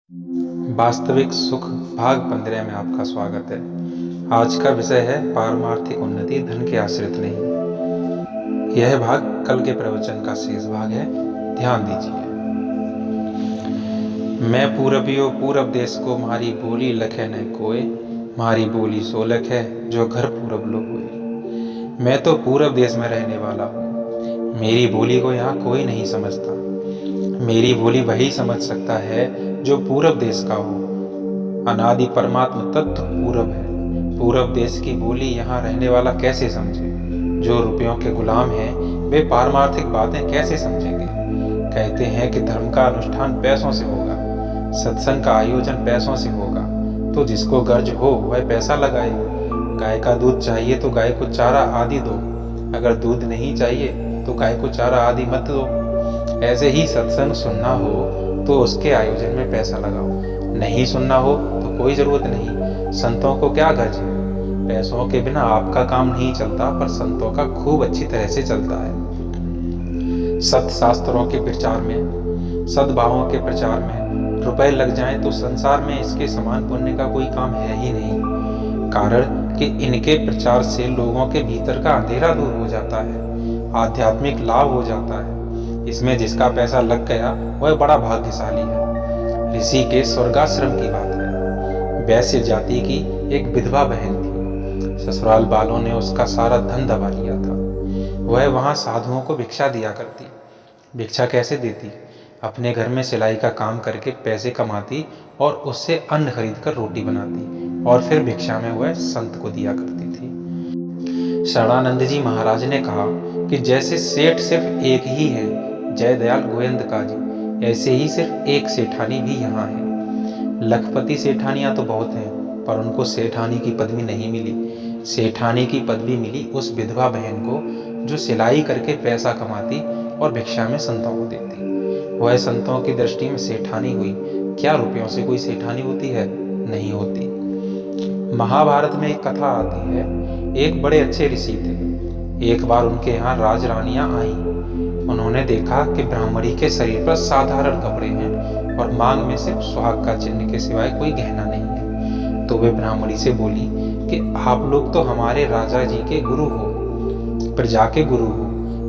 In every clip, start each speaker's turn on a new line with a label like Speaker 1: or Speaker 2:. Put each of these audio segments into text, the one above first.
Speaker 1: वास्तविक सुख भाग 15 में आपका स्वागत है। आज का विषय है पारमार्थिक उन्नति धन के आश्रित नहीं। यह भाग कल के प्रवचन का शेष भाग है, ध्यान दीजिए। मैं पूरबियो पूरब देश को मारी बोली लखे न कोय, मारी बोली सो लखे जो घर पूरब लो होए। मैं तो पूरब देश में रहने वाला हूँ, मेरी बोली को यहाँ कोई नहीं समझता। मेरी बोली वही समझ सकता है जो पूरब देश का हो। अनादि परमात्म तत्व पूरब है। पूरब देश की बोली यहाँ रहने वाला कैसे समझे? जो रुपयों के गुलाम हैं वे पारमार्थिक बातें कैसे समझेंगे? कहते हैं कि धर्म का अनुष्ठान पैसों से होगा, सत्संग का आयोजन पैसों से होगा, तो जिसको गर्ज हो वह पैसा लगाए। गाय का दूध चाहिए तो गाय को चारा आदि दो, अगर दूध नहीं चाहिए तो गाय को चारा आदि मत दो। ऐसे ही सत्संग सुनना हो तो उसके आयोजन में पैसा लगाओ, नहीं सुनना हो तो कोई जरूरत नहीं। संतों को क्या गर्ज है? पैसों के बिना आपका काम नहीं चलता, पर संतों का खूब अच्छी तरह से चलता है। सत शास्त्रों के प्रचार में, सद्भावों के प्रचार में रुपए लग जाएं तो संसार में इसके समान पुण्य का कोई काम है ही नहीं। कारण कि इनके प्रचार से लोगों के भीतर का अंधेरा दूर हो जाता है, आध्यात्मिक लाभ हो जाता है। इसमें जिसका पैसा लग गया वह बड़ा भाग्यशाली है। ऋषि के स्वर्गाश्रम की बात है। वैश्य जाति की एक विधवा बहन थी, ससुराल वालों ने उसका सारा धन दबा लिया था। वह वहां साधुओं को भिक्षा दिया करती। भिक्षा कैसे देती? अपने घर में सिलाई का काम करके पैसे कमाती और उससे अन्न खरीद कर रोटी बनाती और फिर भिक्षा में वह संत को दिया करती थी। शरणानंद जी महाराज ने कहा कि जैसे सेठ सिर्फ एक ही है, जय दयाल गोविंद का जी, ऐसे ही सिर्फ एक सेठानी भी यहाँ है। लखपति सेठानियां तो बहुत हैं, पर उनको सेठानी की पदवी नहीं मिली। सेठानी की पदवी मिली उस विधवा बहन को जो सिलाई करके पैसा कमाती और भिक्षा में संतों को देती। वह संतों की दृष्टि में सेठानी हुई। क्या रुपयों से कोई सेठानी होती है? नहीं होती। महाभारत में एक कथा आती है। एक बड़े अच्छे ऋषि थे। एक बार उनके यहाँ राजरानियां आईं। उन्होंने देखा कि ब्राह्मणी के शरीर पर साधारण कपड़े हैं और मांग में सिर्फ सुहाग का चिन्ह के सिवाय कोई गहना नहीं है। तो वे ब्राह्मणी से बोली कि आप लोग तो हमारे राजा जी के गुरु हो, प्रजा के गुरु हो,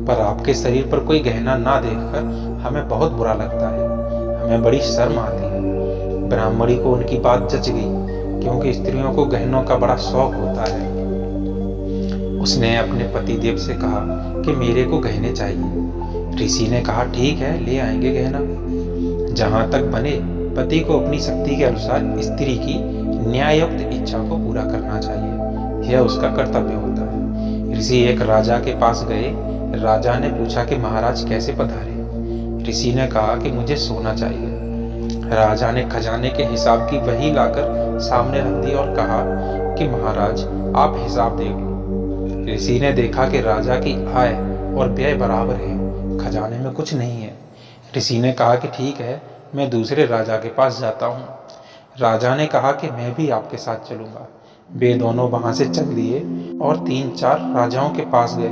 Speaker 1: पर आपके शरीर पर कोई गहना ना देखकर हमें बहुत बुरा लगता है, हमें बड़ी शर्म आती है। ब्राह्मणी को उनकी बात जच गई, क्योंकि स्त्रियों को गहनों का बड़ा शौक होता है। उसने अपने पतिदेव से कहा कि मेरे को गहने चाहिए। ऋषि ने कहा ठीक है, ले आएंगे गहना। जहां तक बने, पति को अपनी शक्ति के अनुसार स्त्री की न्याययुक्त इच्छा को पूरा करना चाहिए, यह उसका कर्तव्य होता है। ऋषि एक राजा के पास गए। राजा ने पूछा कि महाराज कैसे पधारे? ऋषि ने कहा कि मुझे सोना चाहिए। राजा ने खजाने के हिसाब की वही लाकर सामने रख दी और कहा कि महाराज आप हिसाब देख लो। ऋषि ने देखा कि राजा की आय और व्यय बराबर है, खजाने में कुछ नहीं है। ऋषि ने कहा कि ठीक है, मैं दूसरे राजा के पास जाता हूँ। राजा ने कहा कि मैं भी आपके साथ चलूंगा। वे दोनों वहां से चल दिए और 3-4 राजाओं के पास गए,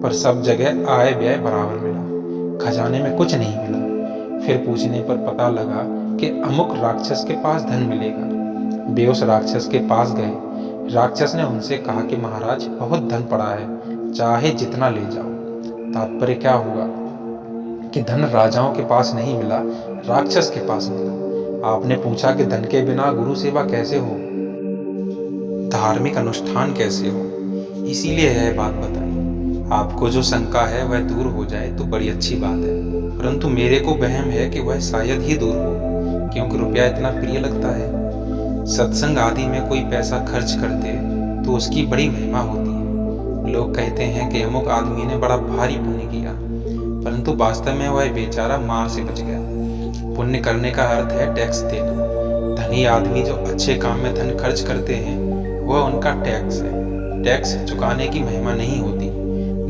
Speaker 1: पर सब जगह आय व्यय बराबर मिला, खजाने में कुछ नहीं मिला। फिर पूछने पर पता लगा कि अमुक राक्षस के पास धन मिलेगा। वे उस राक्षस के पास गए। राक्षस ने उनसे कहा कि महाराज बहुत धन पड़ा है, चाहे जितना ले जाओ। तात्पर्य क्या हुआ कि धन राजाओं के पास नहीं मिला, राक्षस के पास मिला। आपने पूछा कि धन के बिना गुरु सेवा कैसे हो, धार्मिक अनुष्ठान कैसे हो, इसीलिए यह बात बताई। आपको जो शंका है वह दूर हो जाए तो बड़ी अच्छी बात है, परंतु मेरे को वहम है कि वह शायद ही दूर हो, क्योंकि रुपया इतना प्रिय लगता है। सत्संग आदि में कोई पैसा खर्च कर दे तो उसकी बड़ी महिमा होती है। लोग कहते हैं कि अमुक आदमी ने बड़ा भारी पुण्य किया, परंतु वास्तव में वह बेचारा मार से बच गया। पुण्य करने का अर्थ है टैक्स देना। धनी आदमी जो अच्छे काम में धन खर्च करते हैं वह उनका टैक्स है। टैक्स चुकाने की महिमा नहीं होती।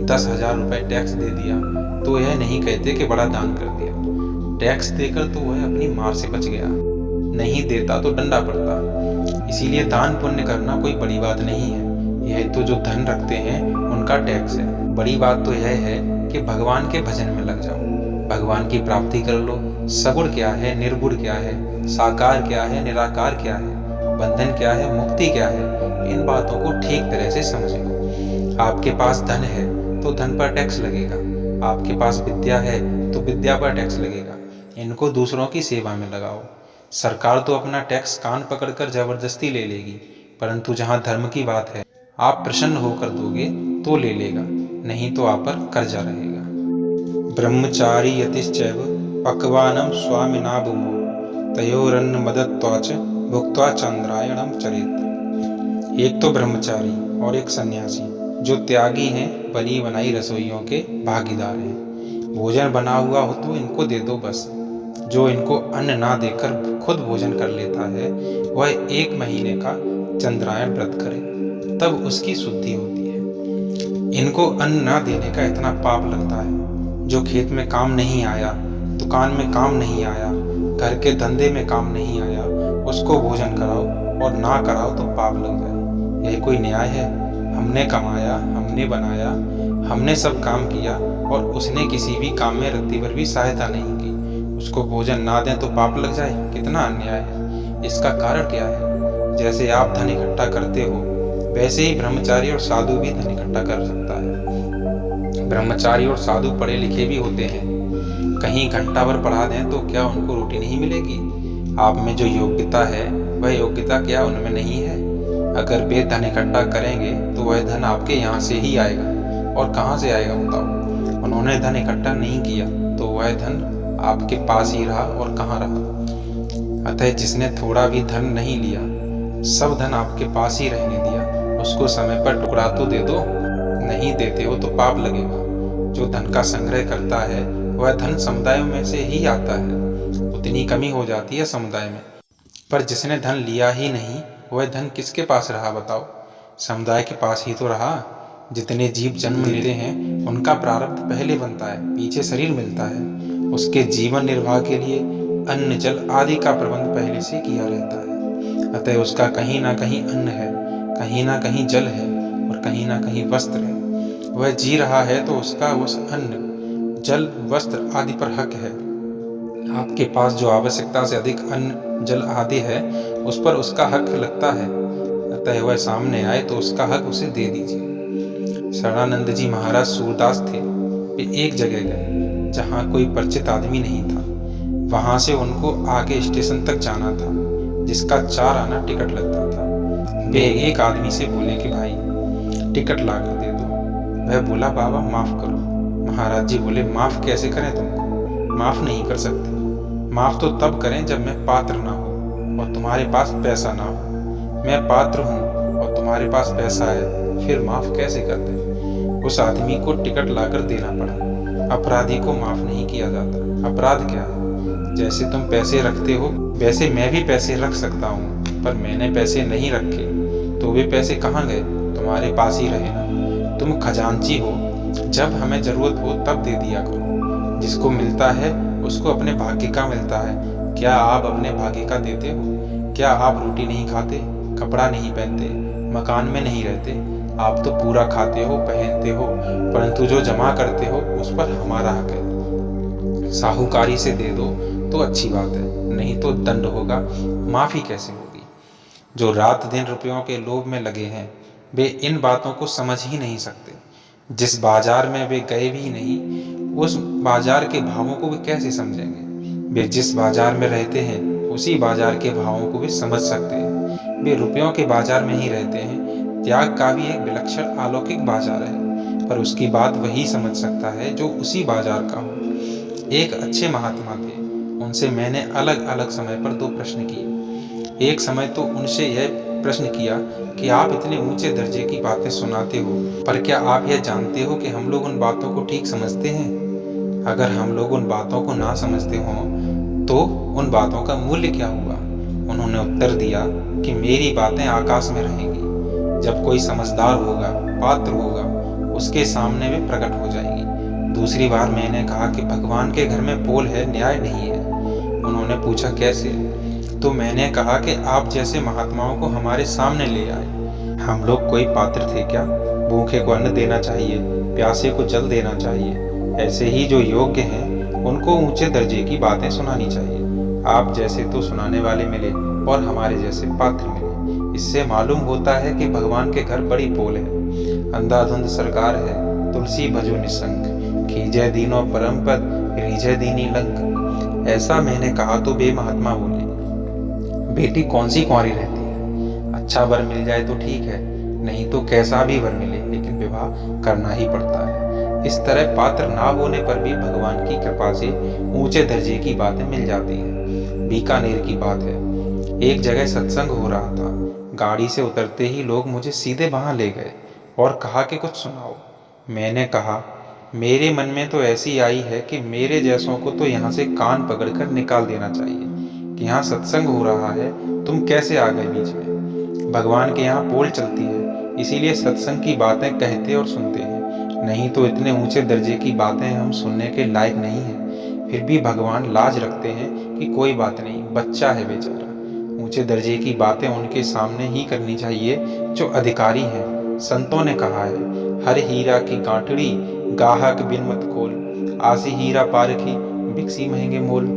Speaker 1: 10,000 रुपए टैक्स दे दिया तो यह नहीं कहते कि बड़ा दान कर दिया। टैक्स देकर तो वह अपनी मार से बच गया, नहीं देता तो डंडा पड़ता। इसीलिए दान पुण्य करना कोई बड़ी बात नहीं है। यह तो जो धन रखते हैं उनका टैक्स है। बड़ी बात तो यह है कि भगवान के भजन में लग जाओ। भगवान की प्राप्ति कर लो। सगुण क्या है, निर्गुण क्या है, साकार क्या है, निराकार क्या है, बंधन क्या है, मुक्ति क्या है, इन बातों को ठीक तरह से समझो। आपके पास धन है तो धन पर टैक्स लगेगा, आपके पास विद्या है तो विद्या पर टैक्स लगेगा। इनको दूसरों की सेवा में लगाओ। सरकार तो अपना टैक्स कान पकड़कर जबरदस्ती ले लेगी, परंतु जहाँ धर्म की बात है, आप प्रसन्न होकर दोगे तो ले लेगा, नहीं तो आप पर कर्जा रहेगा। ब्रह्मचारी यतिश्चैव पक्वानम स्वामिनाभुमो तयोरन्न मदत्वाच भुक्त्वा चंद्रायणम चरेत। एक तो ब्रह्मचारी और एक सन्यासी जो त्यागी हैं, बनी बनाई रसोइयों के भागीदार हैं। भोजन बना हुआ हो तो इनको दे दो बस। जो इनको अन्न ना देकर खुद भोजन कर लेता है वह 1 महीने का चंद्रायण व्रत करे, तब उसकी शुद्धि होती है। इनको अन्न ना देने का इतना पाप लगता है। जो खेत में काम नहीं आया, दुकान में काम नहीं आया, घर के धंधे में काम नहीं आया, उसको भोजन कराओ और ना कराओ तो पाप लग जाए। यह कोई न्याय है? हमने कमाया, हमने बनाया, हमने सब काम किया और उसने किसी भी काम में रत्ती भर भी सहायता नहीं की, उसको भोजन ना दें तो पाप लग जाए? कितना अन्याय है। इसका कारण क्या है? जैसे आप धन इकट्ठा करते हो वैसे ही ब्रह्मचारी और साधु भी धन इकट्ठा कर सकता है। ब्रह्मचारी और साधु पढ़े लिखे भी होते हैं। कहीं घंटा भर पढ़ा दें तो क्या उनको रोटी नहीं मिलेगी? आप में जो योग्यता है वह योग्यता क्या उनमें नहीं है? अगर वे धन इकट्ठा करेंगे तो वह धन आपके यहाँ से ही आएगा, और कहाँ से आएगा बताओ? उन्होंने धन इकट्ठा नहीं किया तो वह धन आपके पास ही रहा, और कहाँ रहा। अतः जिसने थोड़ा भी धन नहीं लिया, सब धन आपके पास ही रहने दिया, उसको समय पर टुकड़ा तो दे दो। नहीं देते हो तो पाप लगेगा। जो धन का संग्रह करता है वह धन समुदाय में से ही आता है, उतनी कमी हो जाती है समुदाय में। पर जिसने धन लिया ही नहीं, वह धन किसके पास रहा बताओ? समुदाय के पास ही तो रहा। जितने जीव जन्म लेते हैं उनका प्रारब्ध पहले बनता है, पीछे शरीर मिलता है। उसके जीवन निर्वाह के लिए अन्न जल आदि का प्रबंध पहले से किया रहता है। अतः उसका कहीं ना कहीं अन्न है, कहीं ना कहीं जल है और कहीं ना कहीं वस्त्र है। वह जी रहा है तो उसका उस अन्न जल वस्त्र आदि पर हक है। आपके पास जो आवश्यकता से अधिक अन्न जल आदि है उस पर उसका हक लगता है। अतः वह सामने आए तो उसका हक उसे दे दीजिए। शरणानंद जी महाराज सूरदास थे। वे एक जगह गए जहाँ कोई परिचित आदमी नहीं था। वहां से उनको आगे स्टेशन तक जाना था, जिसका 4 आना टिकट लगता था। वे एक आदमी से बोले कि भाई टिकट ला कर दे दो। वह बोला बाबा माफ करो। महाराज जी बोले माफ कैसे करें तुमको? माफ नहीं कर सकते। माफ तो तब करें जब मैं पात्र ना हो और तुम्हारे पास पैसा ना हो। मैं पात्र हूँ और तुम्हारे पास पैसा है, फिर माफ कैसे करते? उस आदमी को टिकट लाकर देना पड़ा। अपराधी को माफ नहीं किया जाता। अपराध क्या है? जैसे तुम पैसे रखते हो वैसे मैं भी पैसे रख सकता हूँ, पर मैंने पैसे नहीं रखे तो वे पैसे कहाँ गए? तुम्हारे पास ही रहे ना। तुम खजांची हो, जब हमें जरूरत हो तब दे दिया करो। जिसको मिलता है उसको अपने भाग्य का मिलता है। क्या आप अपने भाग्य का देते हो? क्या आप रोटी नहीं खाते, कपड़ा नहीं पहनते, मकान में नहीं रहते? आप तो पूरा खाते हो, पहनते हो, परंतु जो जमा करते हो उस पर हमारा हक है। साहूकारी से दे दो तो अच्छी बात है, नहीं तो दंड होगा। माफी कैसे होगी? जो रात दिन रुपयों के लोभ में लगे हैं वे इन बातों को समझ ही नहीं सकते। जिस बाजार में वे गए भी नहीं, उस बाजार के भावों को वे कैसे समझेंगे? वे जिस बाजार में रहते हैं उसी बाजार के भावों को वे समझ सकते हैं। वे रुपयों के बाजार में ही रहते हैं। त्याग का भी एक विलक्षण अलौकिक बाजार है, पर उसकी बात वही समझ सकता है जो उसी बाजार का हो। एक अच्छे महात्मा थे, उनसे मैंने अलग अलग समय पर 2 प्रश्न किए। एक समय तो उनसे यह प्रश्न किया कि आप इतने ऊंचे दर्जे की बातें सुनाते हो, पर क्या आप यह जानते हो कि हम लोग उन बातों को ठीक समझते हैं? अगर हम लोग उन बातों को ना समझते हों तो उन बातों का मूल्य क्या हुआ? उन्होंने उत्तर दिया कि मेरी बातें आकाश में रहेंगी। जब कोई समझदार होगा, पात्र होगा, उसके सामने वे प्रकट हो जाएंगी। दूसरी बार मैंने कहा कि भगवान के घर में पोल है, न्याय नहीं है। उन्होंने पूछा कैसे? तो मैंने कहा कि आप जैसे महात्माओं को हमारे सामने ले आए। हम लोग कोई पात्र थे क्या? भूखे को अन्न देना चाहिए, प्यासे को जल देना चाहिए। ऐसे ही जो योग्य हैं उनको ऊंचे दर्जे की बातें सुनानी चाहिए। आप जैसे तो सुनाने वाले मिले और हमारे जैसे पात्र मिले। इससे मालूम होता है कि भगवान के घर बड़ी पोल है। अंधाधुंध सरकार है, तुलसी भजो निसंग, कीजय दीनो परम पद, रीजय दीनी लंक। ऐसा मैंने कहा तो बेमहात्मा बोले, बेटी कौन सी कुंवारी रहती है? अच्छा वर मिल जाए तो ठीक है, नहीं तो कैसा भी वर मिले लेकिन विवाह करना ही पड़ता है। इस तरह पात्र ना होने पर भी भगवान की कृपा से ऊंचे दर्जे की बातें मिल जाती हैं। बीकानेर की बात है, एक जगह सत्संग हो रहा था। गाड़ी से उतरते ही लोग मुझे सीधे वहां ले गए और कहा कि कुछ सुनाओ। मैंने कहा, मेरे मन में तो ऐसी आई है कि मेरे जैसों को तो यहाँ से कान पकड़कर निकाल देना चाहिए कि यहाँ सत्संग हो रहा है, तुम कैसे आ गए बीच में? भगवान के यहाँ पोल चलती है, इसीलिए सत्संग की बातें कहते और सुनते हैं, नहीं तो इतने ऊंचे दर्जे की बातें हम सुनने के लायक नहीं हैं। फिर भी भगवान लाज रखते हैं कि कोई बात नहीं, बच्चा है बेचारा। ऊंचे दर्जे की बातें उनके सामने ही करनी चाहिए जो अधिकारी हैं। संतों ने कहा है, हर हीरा की गांठड़ी गाहक बिन मत खोल, आसी हीरा पारखी बिकसी महंगे मोल।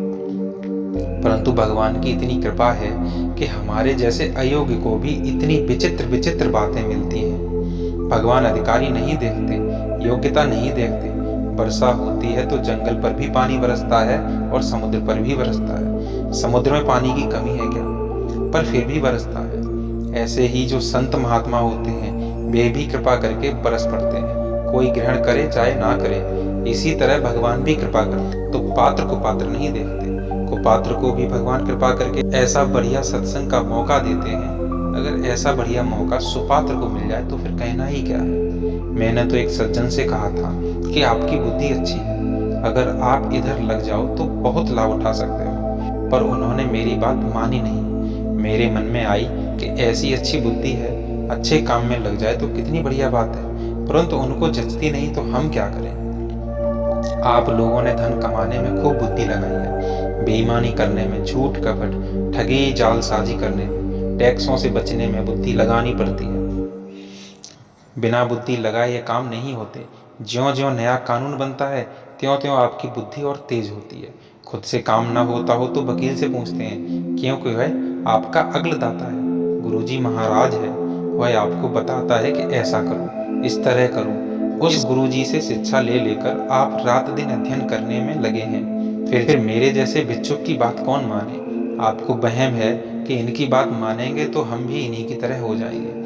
Speaker 1: परंतु भगवान की इतनी कृपा है कि हमारे जैसे अयोग्य को भी इतनी विचित्र विचित्र बातें मिलती हैं। भगवान अधिकारी नहीं देखते, योग्यता नहीं देखते। वर्षा होती है तो जंगल पर भी पानी बरसता है और समुद्र पर भी बरसता है। समुद्र में पानी की कमी है क्या? पर फिर भी बरसता है। ऐसे ही जो संत महात्मा होते हैं वे भी कृपा करके बरस पड़ते हैं, कोई ग्रहण करे चाहे ना करे। इसी तरह भगवान भी कृपा करते तो पात्र को पात्र नहीं देखते, कुपात्र को भी भगवान कृपा करके ऐसा बढ़िया सत्संग का मौका देते हैं। अगर ऐसा बढ़िया मौका सुपात्र को मिल जाए तो फिर कहना ही क्या है। मैंने तो एक सज्जन से कहा था कि आपकी बुद्धि अच्छी है, अगर आप इधर लग जाओ तो बहुत लाभ उठा सकते हो, पर उन्होंने मेरी बात मानी नहीं। मेरे मन में आई कि ऐसी अच्छी बुद्धि है, अच्छे काम में लग जाए तो कितनी बढ़िया बात है, परंतु उनको जचती नहीं तो हम क्या करें। आप लोगों ने धन कमाने में खूब बुद्धि लगाई है, बेईमानी करने में, झूठ कपट ठगी जालसाजी करने में, टैक्सों से बचने में बुद्धि लगानी पड़ती है। बिना बुद्धि लगाए ये काम नहीं होते। ज्यों ज्यों नया कानून बनता है त्यों त्यों आपकी बुद्धि और तेज होती है। खुद से काम ना होता हो तो वकील से पूछते हैं, क्योंकि वह आपका अग्ल दाता है, गुरुजी महाराज है, वह आपको बताता है कि ऐसा करो, इस तरह करो। उस गुरुजी से शिक्षा ले लेकर आप रात दिन अध्ययन करने में लगे हैं। फिर मेरे जैसे भिक्षुक की बात कौन माने? आपको वहम है कि इनकी बात मानेंगे तो हम भी इन्हीं की तरह हो जाएंगे।